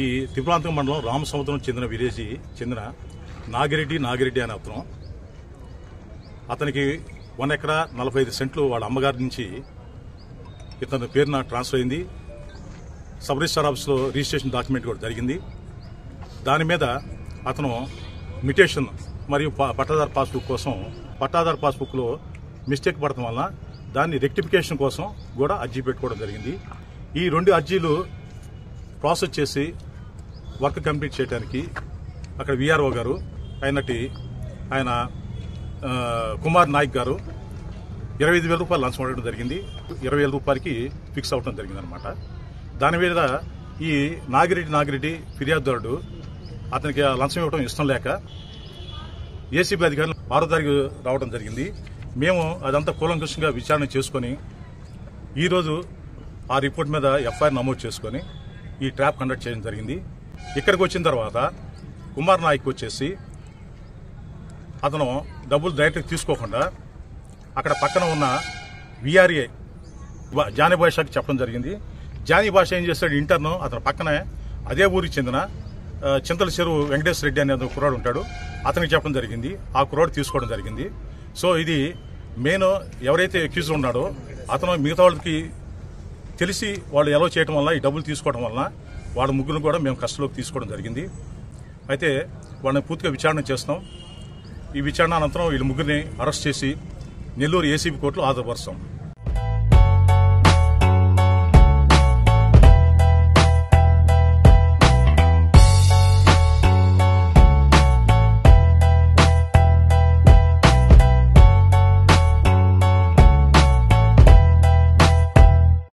ఈ తిరుపలాంతకం మండలం రామసముద్రం చెందిన నాగిరెడ్డి అనే అతనికి 1 ఎకరా 45 సెంట్లు వాళ్ళ అమ్మగారి నుంచి ఇతని పేరున ట్రాన్స్ఫర్ అయింది. సబ్ రిజిస్టార్ ఆఫీస్లో రిజిస్ట్రేషన్ డాక్యుమెంట్ కూడా జరిగింది. దాని మీద అతను మిటేషన్ మరియు పట్టాదారు పాస్బుక్ కోసం పట్టాదారు పాస్బుక్లో మిస్టేక్ పడటం వల్ల దాన్ని రెక్టిఫికేషన్ కోసం కూడా అర్జీ పెట్టుకోవడం జరిగింది. ఈ 2 అర్జీలు ప్రాసెస్ చేసి వర్క్ కంప్లీట్ చేయడానికి అక్కడ విఆర్ఓ గారు ఆయన కుమార్ నాయక్ గారు 25,000 రూపాయలు లంచం అడగడం జరిగింది. 20,000 రూపాయలకి ఫిక్స్ అవడం జరిగింది అనమాట. దాని మీద ఈ నాగిరెడ్డి ఫిర్యాదుదారుడు అతనికి లంచం ఇవ్వడం ఇష్టం లేక ఏసీబీ అధికారులు 6వ తారీఖు రావడం జరిగింది. మేము అదంతా కూలంకషంగా విచారణ చేసుకుని ఈరోజు ఆ రిపోర్ట్ మీద ఎఫ్ఐఆర్ నమోదు చేసుకుని ఈ ట్రాప్ కండక్ట్ చేయడం జరిగింది. ఇక్కడికి వచ్చిన తర్వాత కుమార్ నాయక్ వచ్చేసి అతను డబ్బులు డైరెక్ట్గా తీసుకోకుండా అక్కడ పక్కన ఉన్న విఆర్ఏ జానీ భాషకి చెప్పడం జరిగింది. జానీ భాష ఏం చేస్తాడు, ఇంటర్ను అతని పక్కనే అదే ఊరికి చెందిన చింతల చెరువు వెంకటేశ్వర రెడ్డి అనే కుర్రాడు ఉంటాడు, అతనికి చెప్పడం జరిగింది. ఆ కుర్రాడు తీసుకోవడం జరిగింది. సో ఇది మెయిన్ ఎవరైతే అక్యూజ్ ఉన్నాడో అతను మిగతా వాళ్ళకి తెలిసి వాళ్ళు ఎలా చేయడం వల్ల ఈ డబ్బులు తీసుకోవడం వల్ల వాళ్ళ ముగ్గురు కూడా మేము కస్టడీలోకి తీసుకోవడం జరిగింది. అయితే వాళ్ళని పూర్తిగా విచారణ చేస్తాం. ఈ విచారణ అనంతరం వీళ్ళ ముగ్గురిని అరెస్ట్ చేసి నెల్లూరు ఏసీబీ కోర్టులో హాజరుపరుస్తాం.